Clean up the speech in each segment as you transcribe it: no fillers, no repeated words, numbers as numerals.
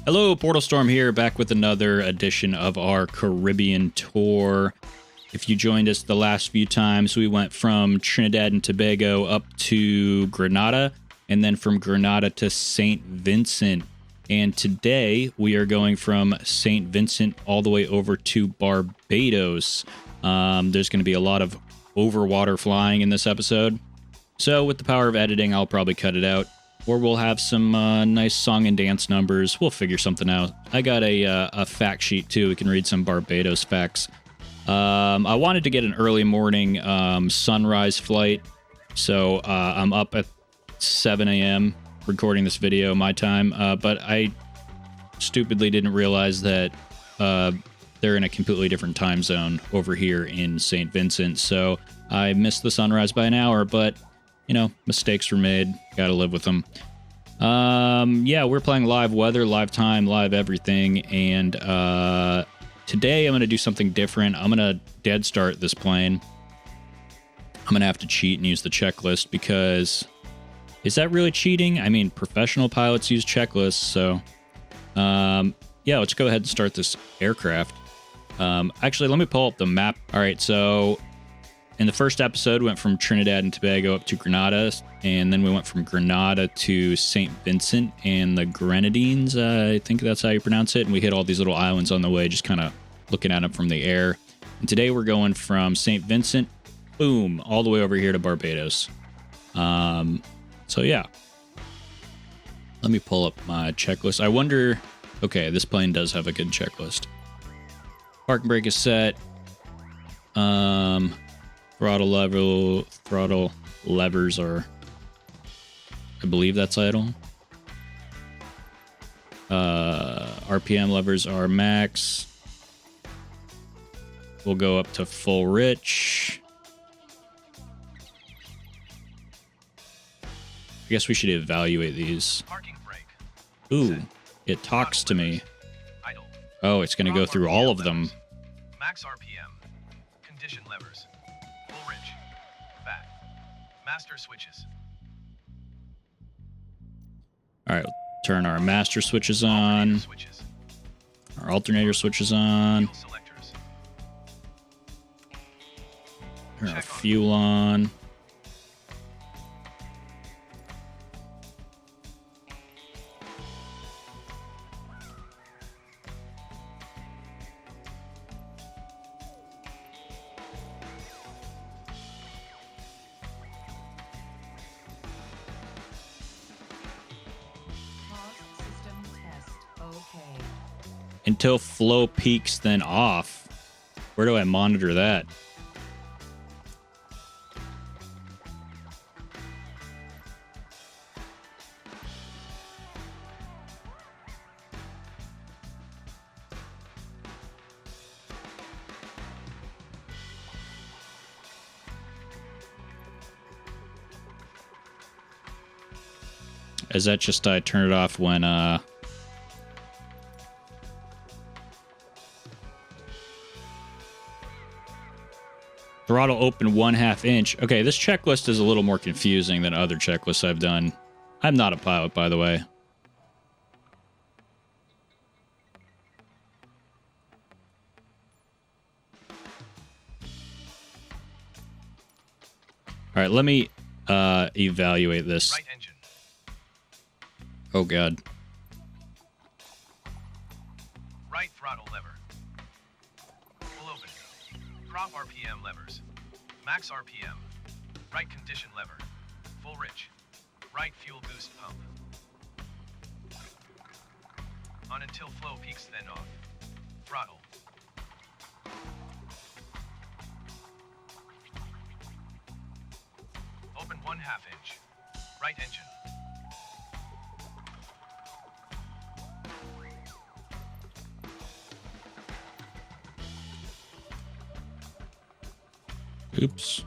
Hello, Portal Storm here, back with another edition of our Caribbean tour. If you joined us the last few times, we went from Trinidad and Tobago up to Grenada, and then from Grenada to St. Vincent. And today, we are going from St. Vincent all the way over to Barbados. There's going to be a lot of overwater flying in this episode. So with the power of editing, I'll probably cut it out. Or we'll have some nice song and dance numbers. We'll figure something out. I got a fact sheet, too. We can read some Barbados facts. I wanted to get an early morning sunrise flight. So I'm up at 7 a.m. recording this video, my time. But I stupidly didn't realize that they're in a completely different time zone over here in St. Vincent. So I missed the sunrise by an hour, but... you know, mistakes were made. Gotta live with them. Yeah, we're playing live weather, live time, live everything. And today I'm going to do something different. I'm going to dead start this plane. I'm going to have to cheat and use the checklist because... is that really cheating? I mean, professional pilots use checklists. So, yeah, let's go ahead and start this aircraft. Actually, let me pull up the map. All right, so... in the first episode, we went from Trinidad and Tobago up to Grenada, and then we went from Grenada to St. Vincent and the Grenadines. I think that's how you pronounce it. And we hit all these little islands on the way, just kind of looking at them from the air. And today we're going from St. Vincent, boom, all the way over here to Barbados. So yeah. Let me pull up my checklist. I wonder... okay, this plane does have a good checklist. Parking brake is set. Throttle levers are, I believe that's idle. RPM levers are max. We'll go up to full rich. I guess we should evaluate these. Parking brake. Ooh, it talks to me. Oh, it's going to go through all of them. Max RPM. Condition levers. Full rich. Back. Master switches. All right, turn our master switches on. Switches. Our alternator switches on. Fuel selectors. Turn our fuel on. Until flow peaks, then off. Where do I monitor that? Is that just I turn it off when throttle open 1/2 inch. Okay, this checklist is a little more confusing than other checklists I've done. I'm not a pilot, by the way. All right, let me evaluate this. Right engine. Oh, God. Right throttle lever. Full open. Prop RPM levers. Max RPM. Right condition lever. Full rich. Right fuel boost pump. On until flow peaks, then off. Throttle. Open 1/2 inch. Right engine. Oops.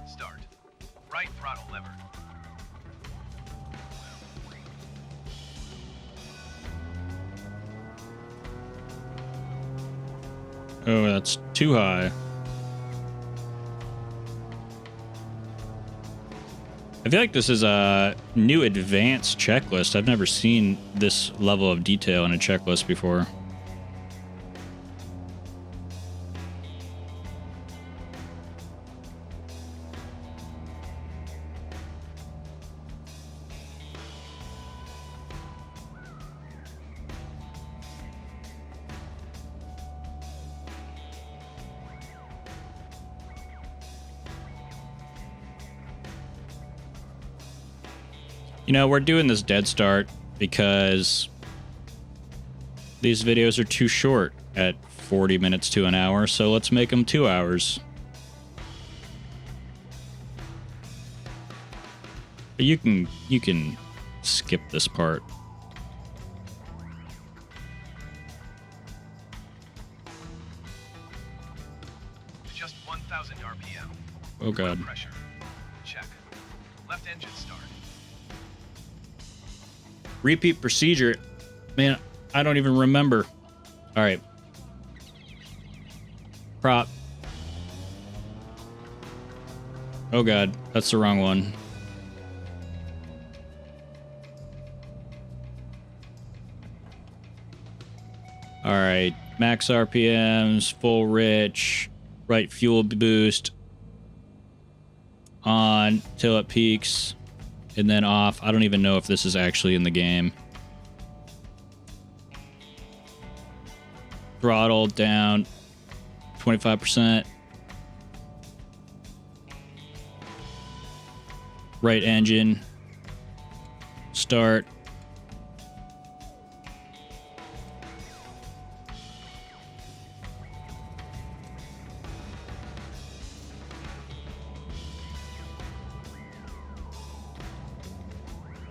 Start. Right throttle lever. Oh, that's too high. I feel like this is a new advanced checklist. I've never seen this level of detail in a checklist before. You know, we're doing this dead start because these videos are too short at 40 minutes to an hour, so let's make them 2 hours. You can skip this part. Just 1,000 RPM. Oh god. Pressure. Check. Left engine start. Repeat procedure. Man, I don't even remember. All right. Prop. Oh god, that's the wrong one. All right, max RPMs, full rich, right fuel boost, on till it peaks, and then off. I don't even know if this is actually in the game. Throttle down 25%. Right engine. Start.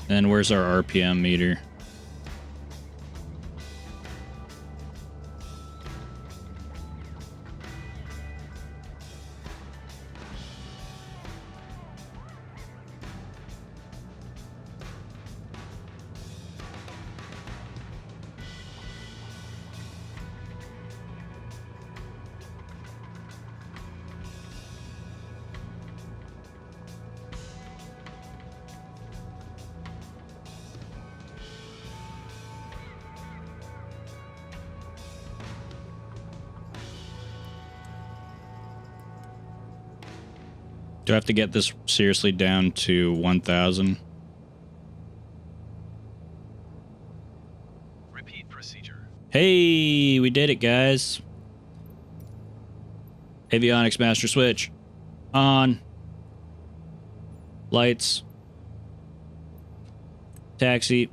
And where's our RPM meter? Do I have to get this seriously down to 1,000? Repeat procedure. Hey, we did it, guys. Avionics master switch. On. Lights. Taxi.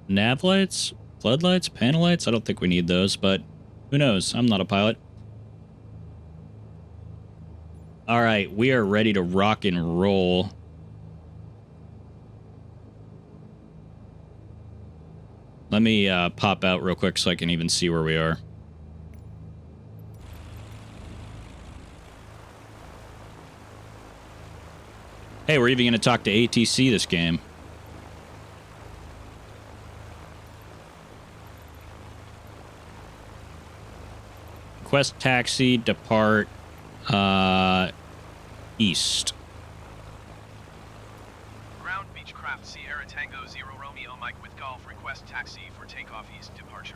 Nav lights? Floodlights? Panel lights? I don't think we need those, but who knows? I'm not a pilot. All right, we are ready to rock and roll. Let me pop out real quick so I can even see where we are. Hey, we're even going to talk to ATC this game. Request taxi, depart east. Ground Beechcraft Sierra Tango 0 Romeo Mike with Golf. Request taxi for takeoff east departure.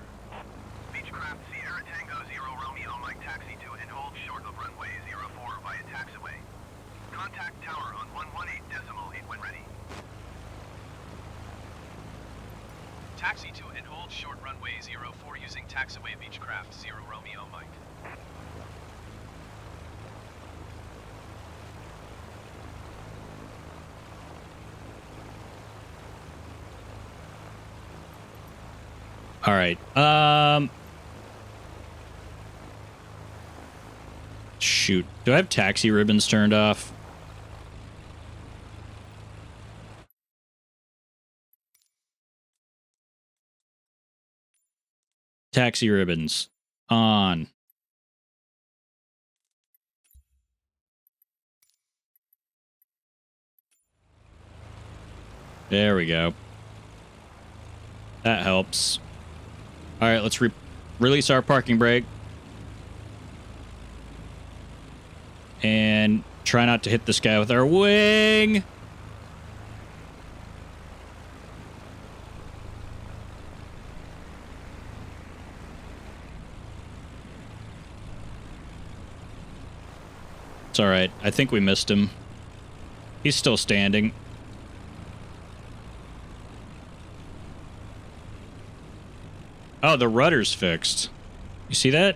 Beechcraft Sierra Tango 0 Romeo Mike taxi to and hold short of runway 04 via taxiway. Contact tower on 118.8 when ready. Taxi to and hold short runway 04 using taxiway Beechcraft 0 Romeo Mike. All right. Shoot. Do I have taxi ribbons turned off? Taxi ribbons on. There we go. That helps. All right, let's release our parking brake. And try not to hit this guy with our wing. It's all right. I think we missed him. He's still standing. Oh, the rudder's fixed. You see that?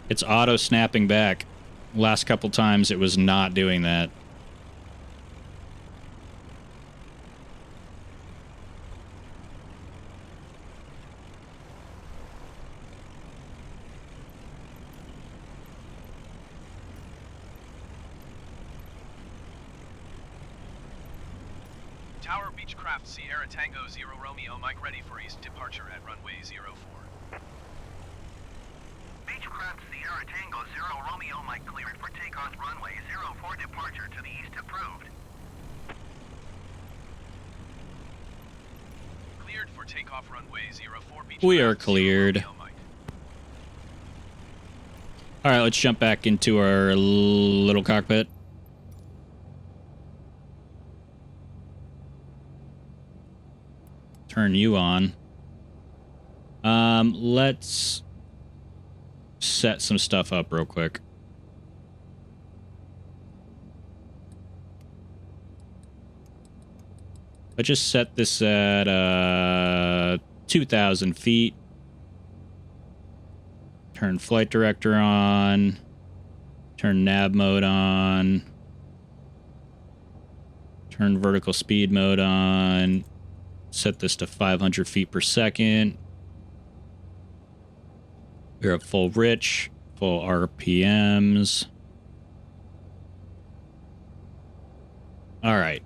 It's auto snapping back. Last couple times it was not doing that. Tower Beechcraft Sierra Tango 0 Romeo Mike ready for east departure at runway 04. Beechcraft Sierra Tango 0 Romeo Mike cleared for takeoff runway 04 departure to the east approved. Cleared for takeoff runway 04 Beechcraft. We are cleared. All right, let's jump back into our little cockpit. Turn you on. Let's set some stuff up real quick. Let's just set this at 2,000 feet. Turn flight director on. Turn nav mode on. Turn vertical speed mode on. Set this to 500 feet per second. We're at full rich, full RPMs. All right.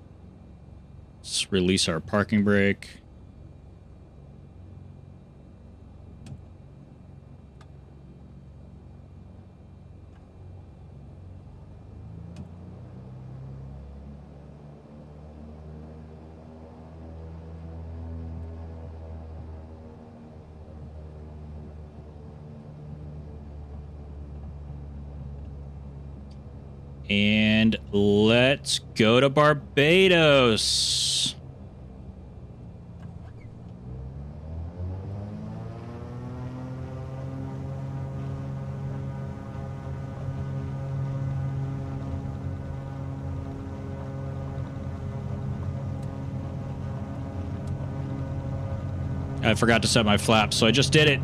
Let's release our parking brake. And let's go to Barbados. I forgot to set my flaps, so I just did it.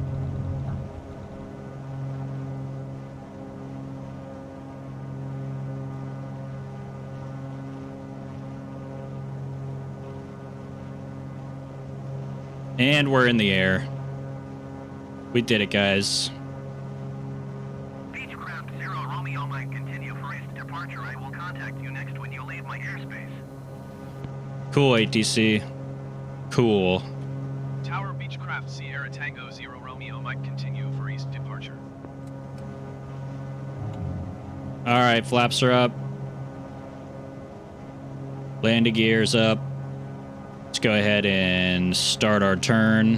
And we're in the air. We did it, guys. Beechcraft 0 Romeo Mike, continue for east departure. I will contact you next when you leave my airspace. Cool, ATC. Cool. Tower Beechcraft Sierra Tango 0 Romeo Mike, continue for east departure. All right, flaps are up. Landing gears up. Let's go ahead and start our turn.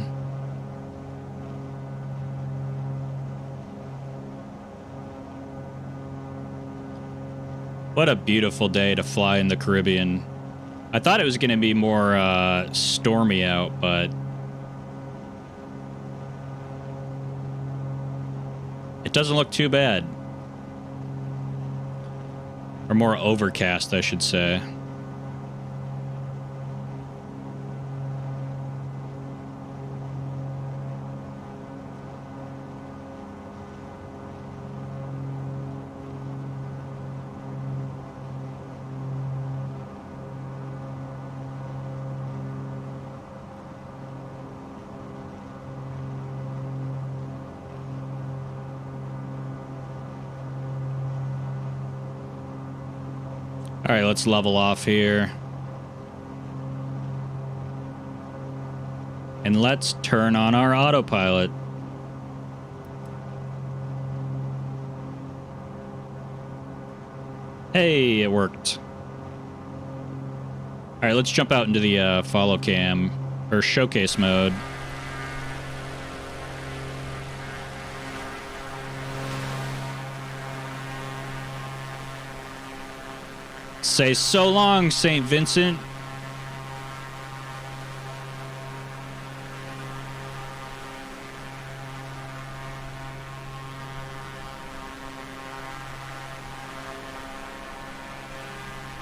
What a beautiful day to fly in the Caribbean. I thought it was going to be more stormy out, but it doesn't look too bad. Or more overcast, I should say. All right, let's level off here. And let's turn on our autopilot. Hey, it worked. All right, let's jump out into the follow cam or showcase mode. Say so long, St. Vincent.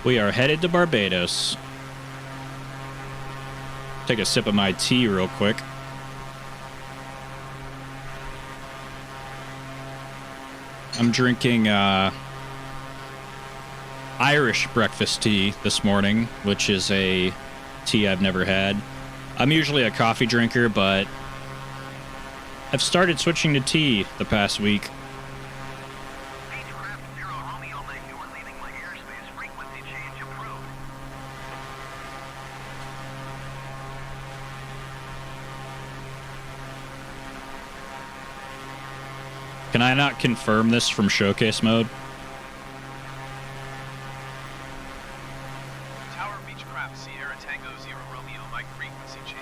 We are headed to Barbados. Take a sip of my tea real quick. I'm drinking Irish breakfast tea this morning, which is a tea I've never had. I'm usually a coffee drinker, but I've started switching to tea the past week. Can I not confirm this from showcase mode? Tower Beechcraft Sierra Tango 0 Romeo Mike frequency change.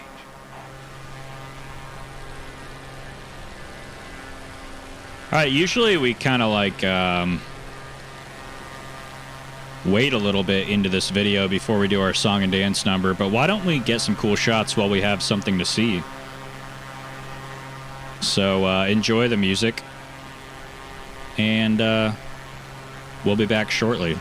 Alright, usually we kind of like wait a little bit into this video before we do our song and dance number, but why don't we get some cool shots while we have something to see? So enjoy the music. And we'll be back shortly.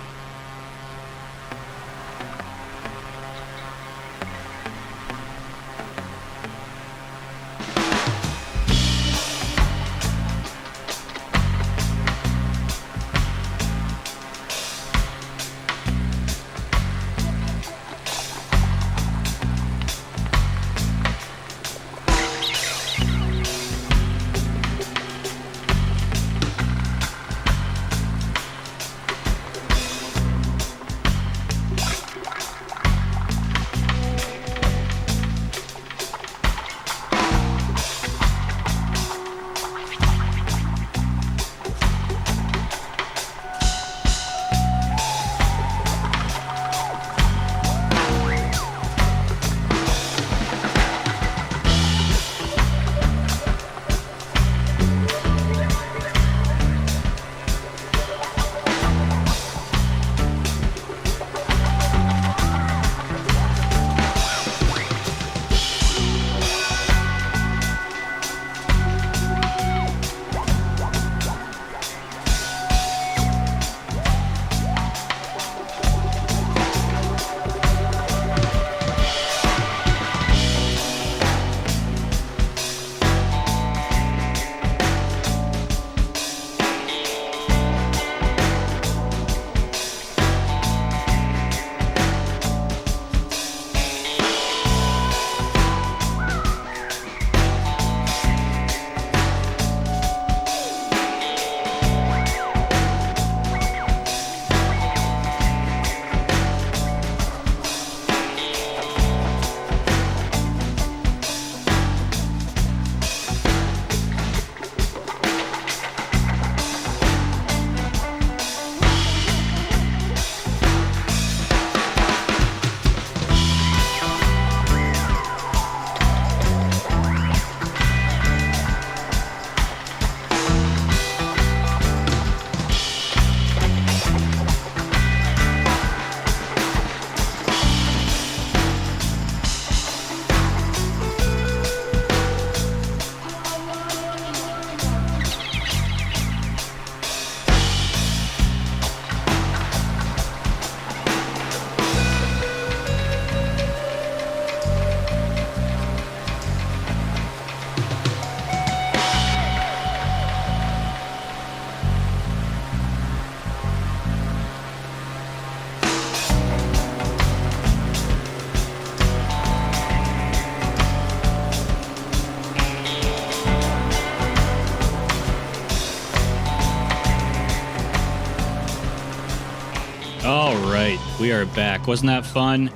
We are back. Wasn't that fun?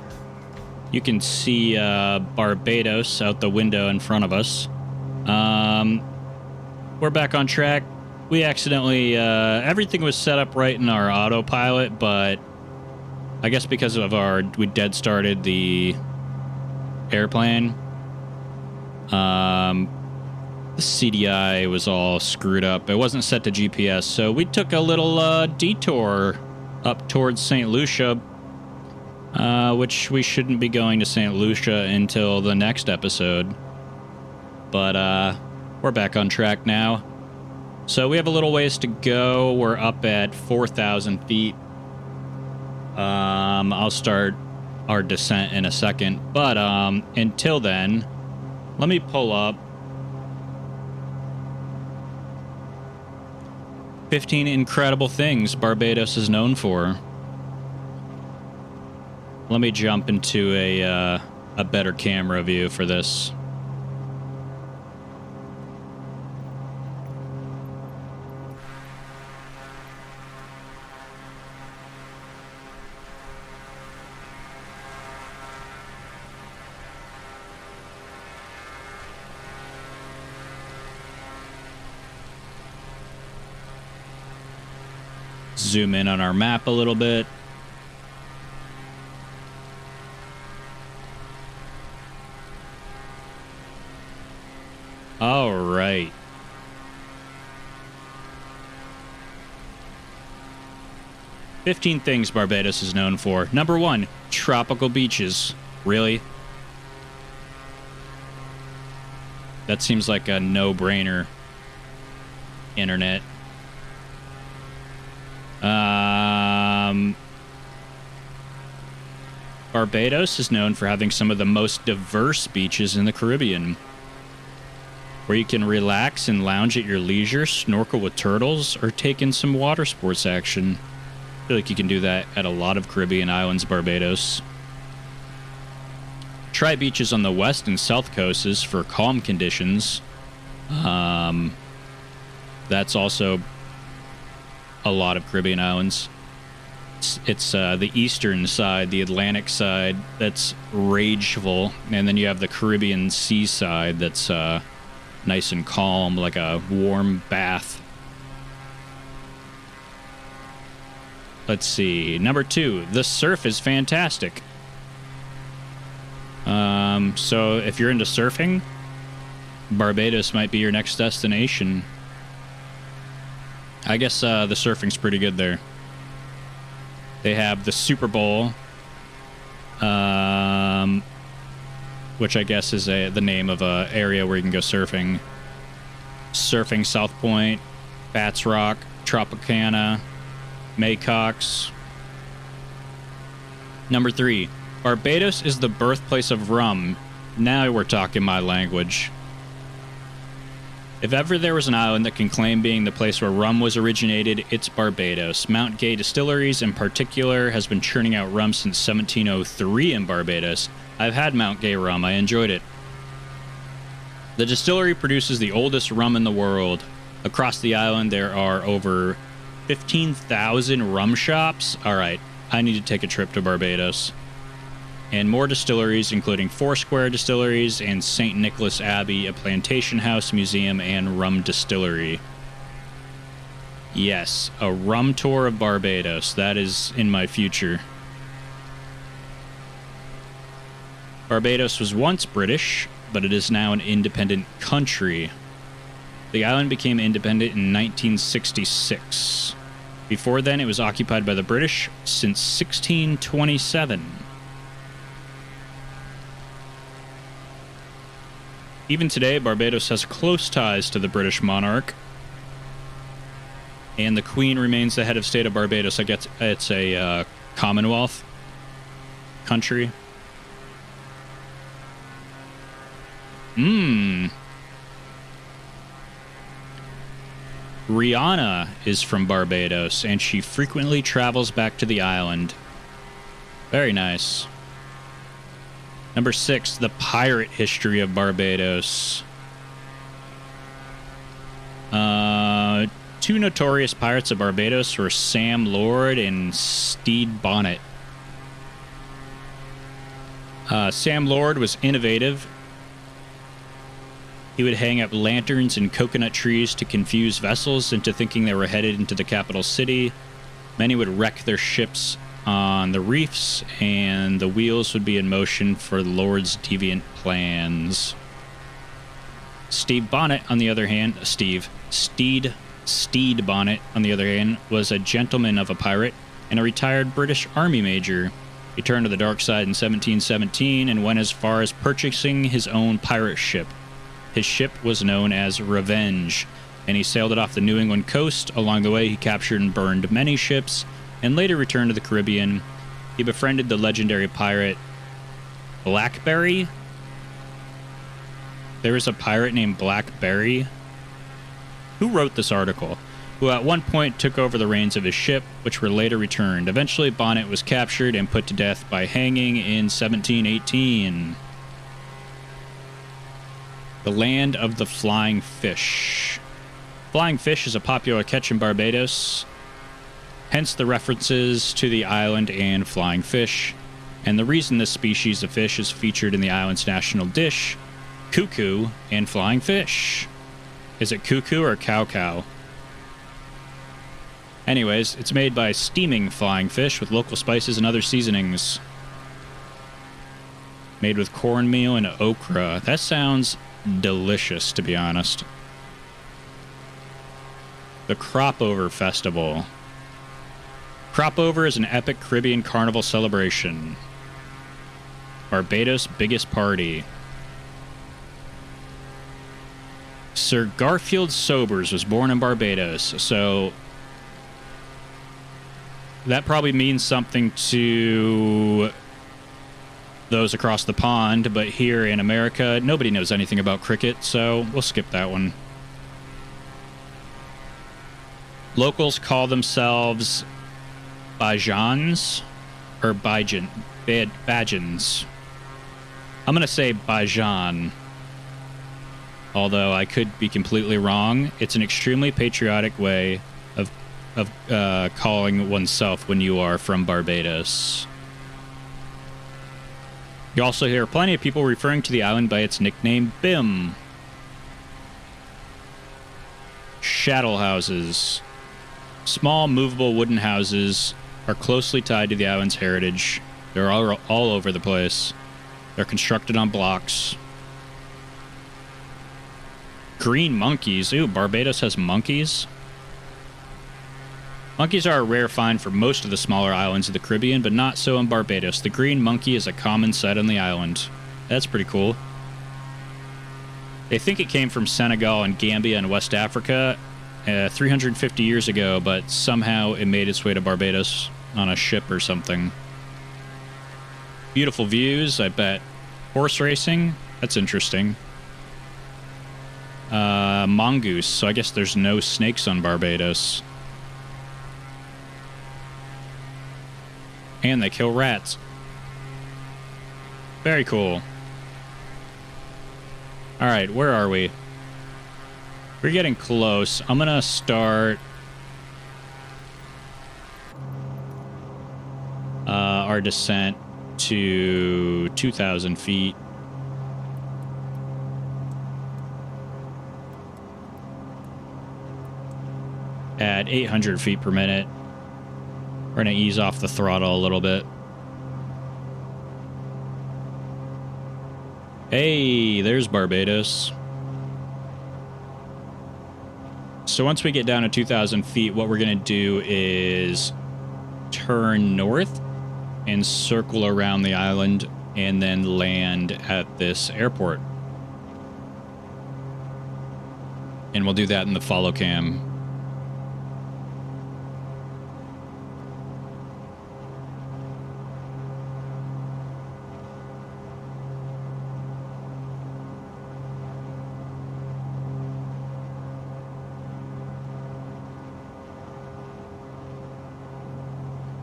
You can see Barbados out the window in front of us. We're back on track. We accidentally... everything was set up right in our autopilot, but I guess because of we dead started the airplane, The CDI was all screwed up. It wasn't set to GPS, so we took a little detour up towards St. Lucia, which we shouldn't be going to St. Lucia until the next episode. But we're back on track now. So we have a little ways to go. We're up at 4,000 feet. I'll start our descent in a second. But until then, let me pull up 15 incredible things Barbados is known for. Let me jump into a better camera view for this. Zoom in on our map a little bit. All right. "15 things Barbados is known for. Number 1, tropical beaches." Really? That seems like a no-brainer, internet. Barbados is known for having some of the most diverse beaches in the Caribbean, where you can relax and lounge at your leisure, snorkel with turtles, or take in some water sports action. I feel like you can do that at a lot of Caribbean islands, Barbados. Try beaches on the west and south coasts for calm conditions. That's also a lot of Caribbean islands. It's the eastern side, the Atlantic side, that's rageful, and then you have the Caribbean seaside that's nice and calm, like a warm bath. Let's see. Number 2, the surf is fantastic. So if you're into surfing, Barbados might be your next destination. I guess the surfing's pretty good there. They have the Super Bowl, which I guess is the name of a area where you can go surfing. Surfing South Point, Bats Rock, Tropicana, Maycox. Number 3, Barbados is the birthplace of rum. Now we're talking my language. If ever there was an island that can claim being the place where rum was originated, it's Barbados. Mount Gay Distilleries, in particular, has been churning out rum since 1703 in Barbados. I've had Mount Gay rum. I enjoyed it. The distillery produces the oldest rum in the world. Across the island, there are over 15,000 rum shops. All right, I need to take a trip to Barbados. And more distilleries, including Foursquare Distilleries and St. Nicholas Abbey, a plantation house, museum, and rum distillery. Yes, a rum tour of Barbados. That is in my future. Barbados was once British, but it is now an independent country. The island became independent in 1966. Before then, it was occupied by the British since 1627. Even today, Barbados has close ties to the British monarch, and the Queen remains the head of state of Barbados. I guess it's a Commonwealth country. Rihanna is from Barbados, and she frequently travels back to the island. Very nice. Number 6, the pirate history of Barbados. 2 notorious pirates of Barbados were Sam Lord and Stede Bonnet. Sam Lord was innovative. He would hang up lanterns and coconut trees to confuse vessels into thinking they were headed into the capital city. Many would wreck their ships on the reefs, and the wheels would be in motion for Lord's deviant plans. Steve Bonnet, on the other hand, Steed Bonnet, on the other hand, was a gentleman of a pirate and a retired British Army major. He turned to the dark side in 1717 and went as far as purchasing his own pirate ship. His ship was known as Revenge, and he sailed it off the New England coast. Along the way, he captured and burned many ships, and later returned to the Caribbean. He befriended the legendary pirate Blackberry. There was a pirate named Blackberry. Who wrote this article? Who at one point took over the reins of his ship, which were later returned. Eventually, Bonnet was captured and put to death by hanging in 1718. The land of the flying fish. Flying fish is a popular catch in Barbados, hence the references to the island and flying fish, and the reason this species of fish is featured in the island's national dish, cuckoo and flying fish. Is it cuckoo or cow? Anyways, it's made by steaming flying fish with local spices and other seasonings. Made with cornmeal and okra. That sounds delicious, to be honest. The Cropover Festival. Cropover is an epic Caribbean carnival celebration. Barbados' biggest party. Sir Garfield Sobers was born in Barbados, so that probably means something to those across the pond, but here in America, nobody knows anything about cricket, so we'll skip that one. Locals call themselves Bajans or Bajans. I'm going to say Bajan, although I could be completely wrong. It's an extremely patriotic way of calling oneself when you are from Barbados. You also hear plenty of people referring to the island by its nickname, Bim. Chattel houses. Small, movable wooden houses are closely tied to the island's heritage. They're all over the place. They're constructed on blocks. Green monkeys. Ooh, Barbados has monkeys? Monkeys are a rare find for most of the smaller islands of the Caribbean, but not so in Barbados. The green monkey is a common sight on the island. That's pretty cool. They think it came from Senegal and Gambia and West Africa 350 years ago, but somehow it made its way to Barbados on a ship or something. Beautiful views, I bet. Horse racing? That's interesting. Mongoose, so I guess there's no snakes on Barbados. And they kill rats. Very cool. Alright, where are we? We're getting close. I'm gonna start our descent to 2,000 feet. At 800 feet per minute. We're going to ease off the throttle a little bit. Hey, there's Barbados. So once we get down to 2,000 feet, what we're going to do is turn north and circle around the island and then land at this airport. And we'll do that in the follow cam.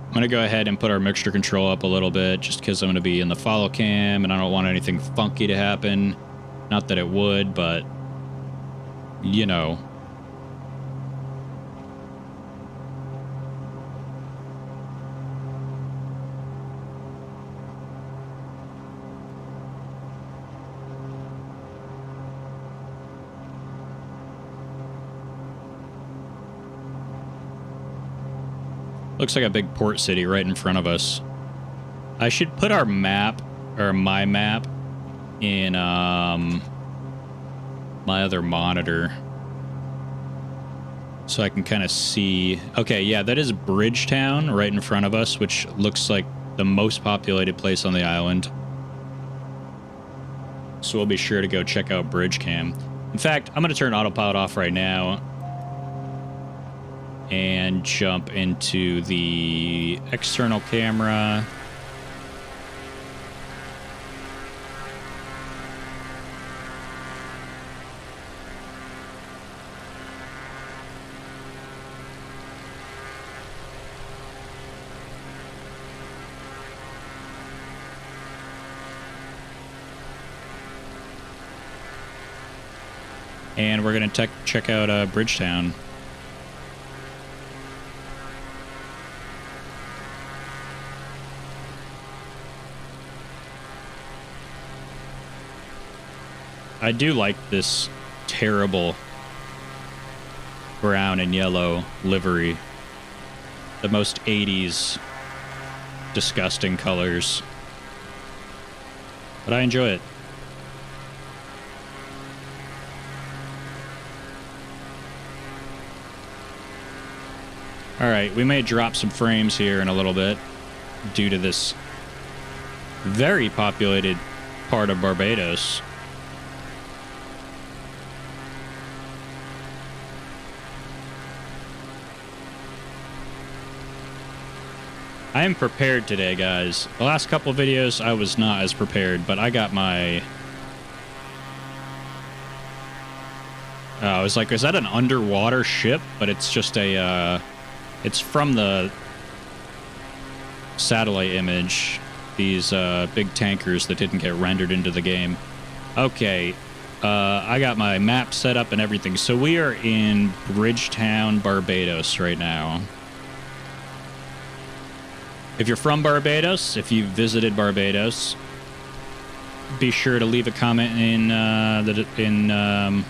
I'm going to go ahead and put our mixture control up a little bit just because I'm going to be in the follow cam and I don't want anything funky to happen. Not that it would, but you know. Looks like a big port city right in front of us. I should put our map, or my map, in my other monitor so I can kind of see. Okay, yeah, that is Bridgetown right in front of us, which looks like the most populated place on the island. So we'll be sure to go check out Bridgecam. In fact, I'm going to turn autopilot off right now and jump into the external camera. And we're going to check out Bridgetown. I do like this terrible brown and yellow livery. The most 80s disgusting colors. But I enjoy it. Alright, we may drop some frames here in a little bit due to this very populated part of Barbados. I am prepared today, guys. The last couple of videos, I was not as prepared, but I got my... I was like, is that an underwater ship? But it's just a... It's from the satellite image, these big tankers that didn't get rendered into the game. Okay, I got my map set up and everything. So we are in Bridgetown, Barbados right now. If you're from Barbados, if you've visited Barbados, be sure to leave a comment in I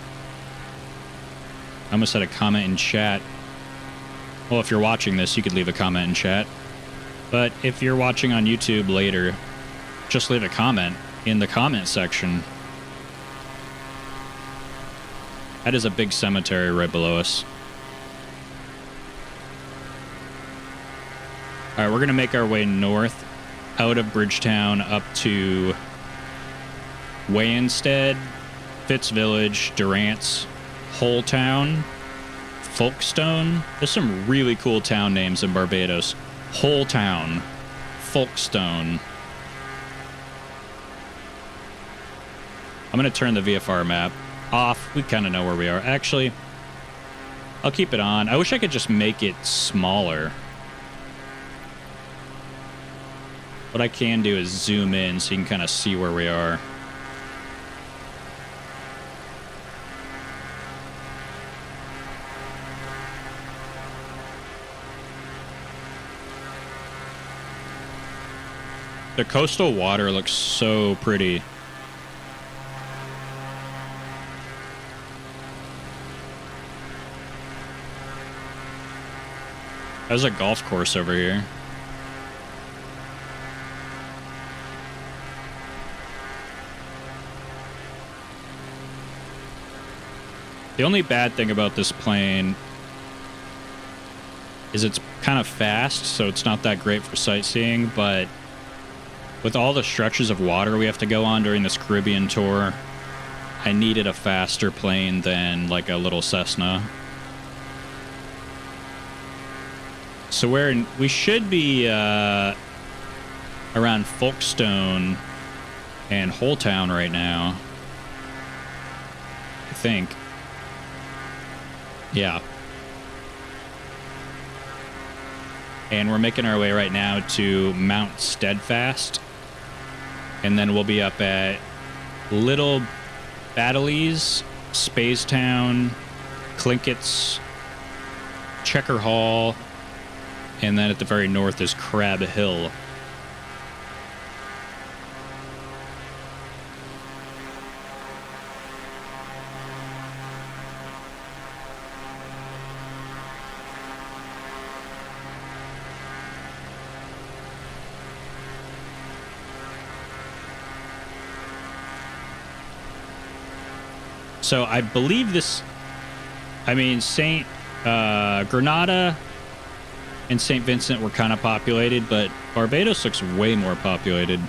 almost said a comment in chat. Well, if you're watching this, you could leave a comment in chat. But if you're watching on YouTube later, just leave a comment in the comment section. That is a big cemetery right below us. All right, we're going to make our way north out of Bridgetown up to Wanstead, Fitz Village, Durants, Holetown, Folkestone. There's some really cool town names in Barbados. Holetown, Folkestone. I'm going to turn the VFR map off. We kind of know where we are. Actually, I'll keep it on. I wish I could just make it smaller. What I can do is zoom in so you can kind of see where we are. The coastal water looks so pretty. There's a golf course over here. The only bad thing about this plane is it's kind of fast, so it's not that great for sightseeing, but with all the stretches of water we have to go on during this Caribbean tour, I needed a faster plane than like a little Cessna. So we should be around Folkestone and Holetown right now, I think. Yeah. And we're making our way right now to Mount Steadfast. And then we'll be up at Little Battaleys, Speightstown, Clinketts, Checker Hall, and then at the very north is Crab Hill. So I believe this, I mean, Grenada and St. Vincent were kind of populated, but Barbados looks way more populated.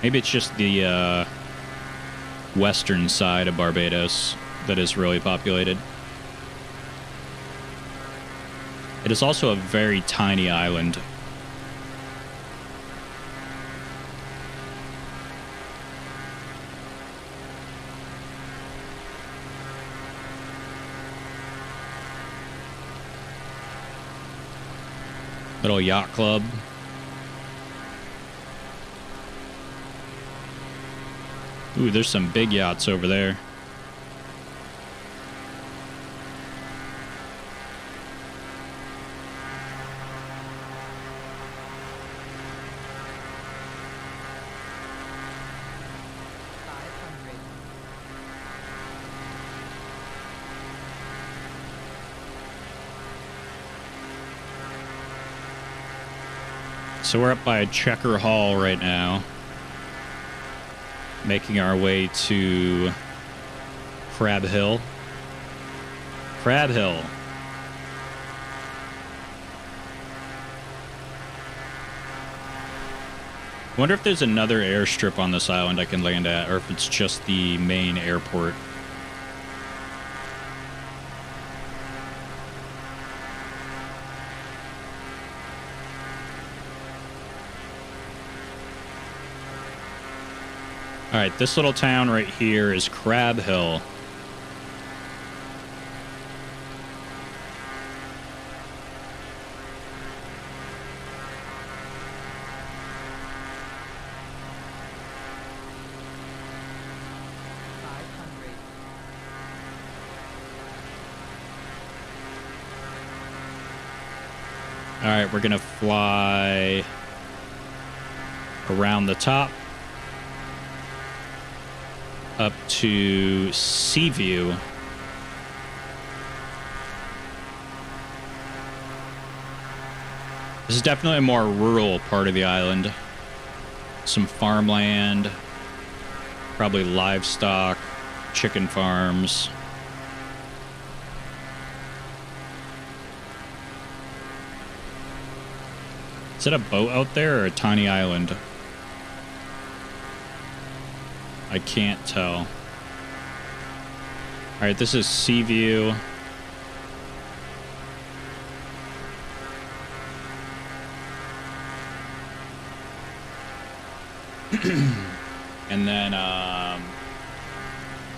Maybe it's just the western side of Barbados that is really populated. It is also a very tiny island. Little yacht club. Ooh, there's some big yachts over there. So we're up by Checker Hall right now, making our way to Crab Hill. Crab Hill. Wonder if there's another airstrip on this island I can land at, or if it's just the main airport. All right, this little town right here is Crab Hill. All right, we're gonna fly around the top up to Seaview. This is definitely a more rural part of the island. Some farmland, probably livestock, chicken farms. Is that a boat out there or a tiny island? I can't tell. All right, this is Seaview. And then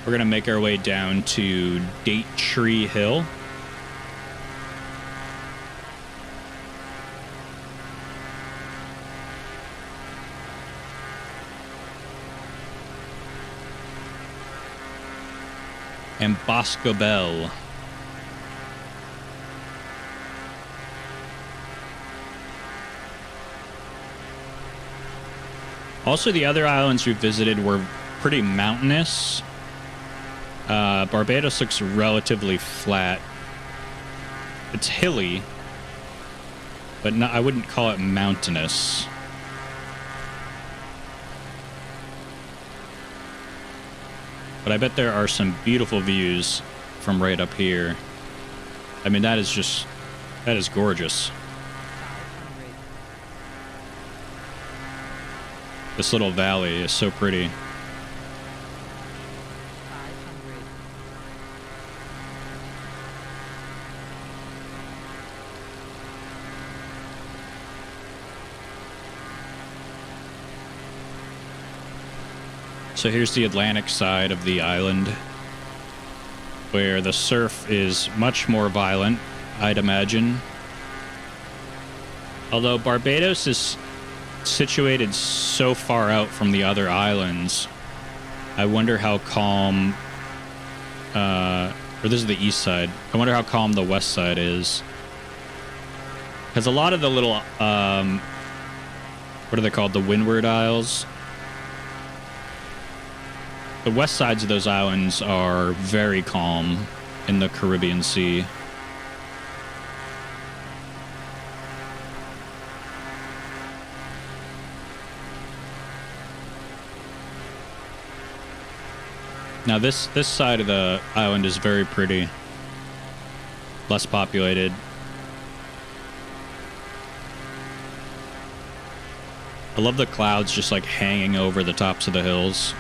we're gonna make our way down to Date Tree Hill. And Boscobelle. Also, the other islands we visited were pretty mountainous. Barbados looks relatively flat. It's hilly, but I wouldn't call it mountainous. But I bet there are some beautiful views from right up here. I mean, that is gorgeous. This little valley is so pretty. So here's the Atlantic side of the island, where the surf is much more violent, I'd imagine. Although Barbados is situated so far out from the other islands, I wonder how calm, or this is the east side, I wonder how calm the west side is. Because a lot of the little, what are they called, the Windward Isles? The west sides of those islands are very calm in the Caribbean Sea. Now this side of the island is very pretty. Less populated. I love the clouds just like hanging over the tops of the hills.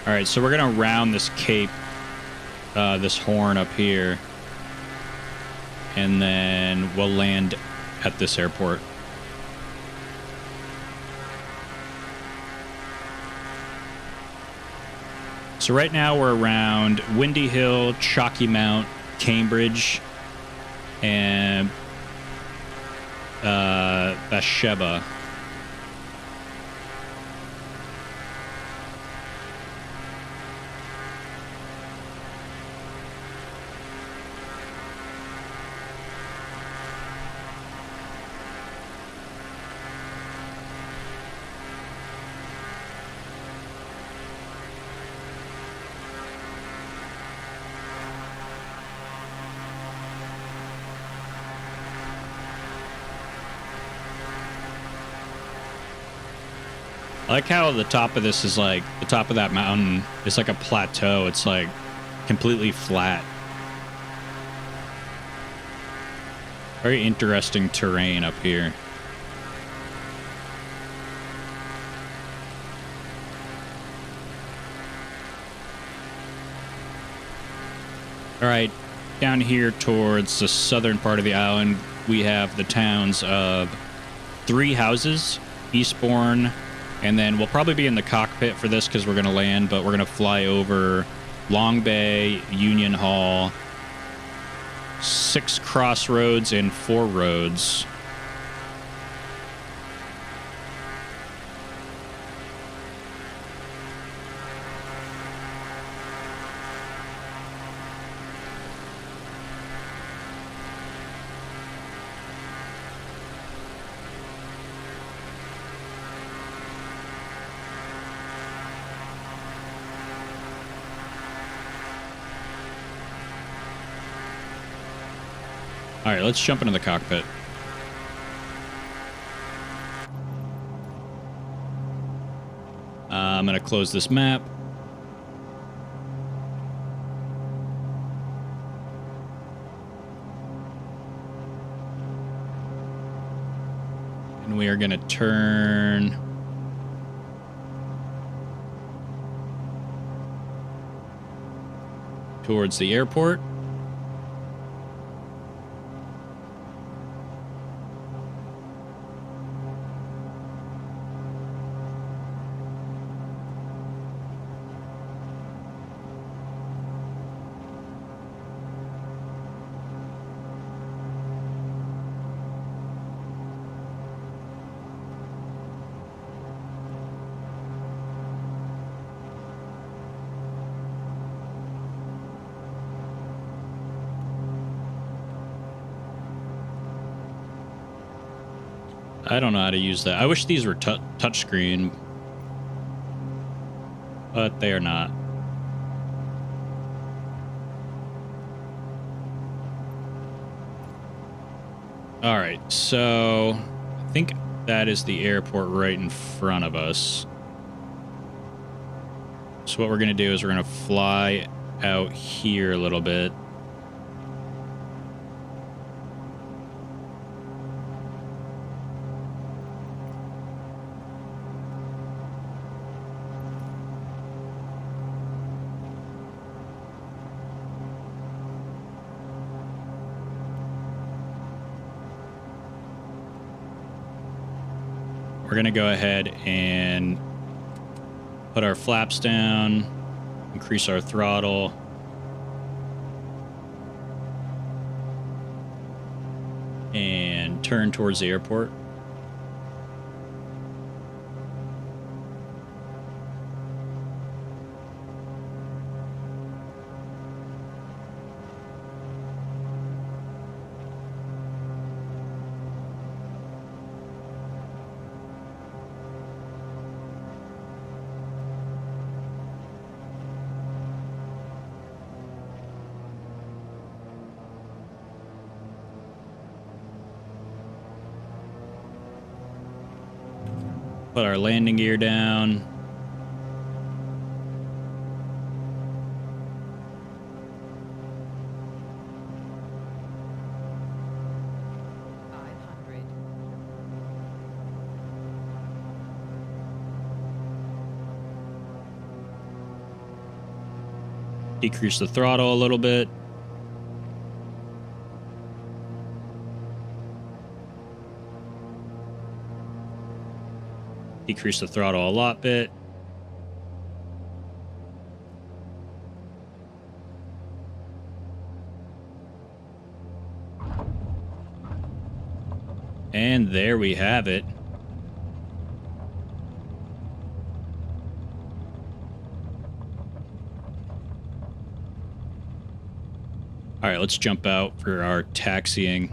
All right, so we're gonna round this cape, this horn up here, and then we'll land at this airport. So right now we're around Windy Hill, Chalky Mount, Cambridge, and Bathsheba. I like how the top of this is like, the top of that mountain is like a plateau. It's like completely flat. Very interesting terrain up here. All right, down here towards the southern part of the island, we have the towns of Three Houses, Eastbourne, and then we'll probably be in the cockpit for this because we're going to land, but we're going to fly over Long Bay, Union Hall, 6 Crossroads, and 4 Roads. All right, let's jump into the cockpit. I'm going to close this map. And we are going to turn towards the airport. I don't know how to use that. I wish these were touchscreen, but they are not. All right, so I think that is the airport right in front of us. So what we're going to do is we're going to fly out here a little bit. We're going to go ahead and put our flaps down, increase our throttle. And turn towards the airport. Put our landing gear down. Decrease the throttle a little bit. Decrease the throttle a lot bit. And there we have it. All right, let's jump out for our taxiing.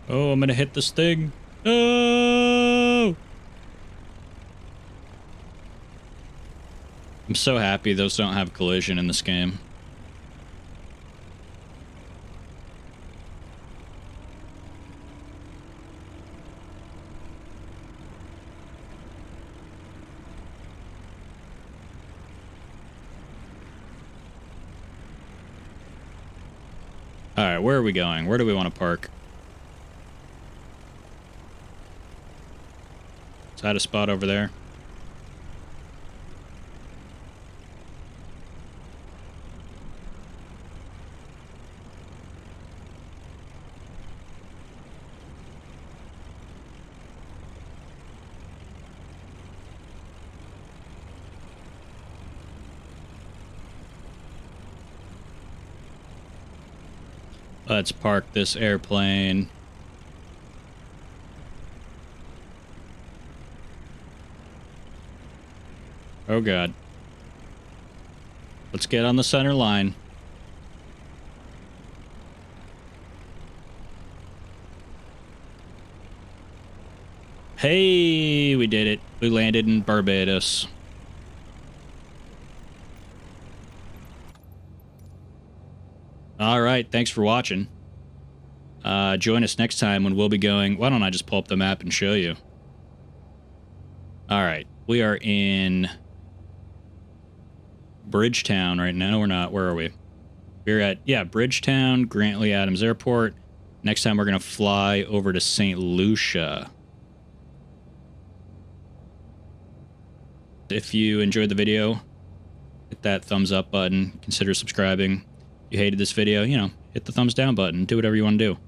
Oh, I'm gonna hit this thing. No! I'm so happy those don't have collision in this game. All right, where are we going? Where do we want to park? Is that a spot over there? Let's park this airplane. Oh God. Let's get on the center line. Hey, we did it. We landed in Barbados. All right, thanks for watching. Join us next time when we'll be going... Why don't I just pull up the map and show you? All right, we are in Bridgetown right now. We're not. Where are we? We're at, yeah, Bridgetown, Grantley Adams Airport. Next time we're going to fly over to St. Lucia. If you enjoyed the video, hit that thumbs up button. Consider subscribing. If you hated this video, you know, hit the thumbs down button. Do whatever you want to do.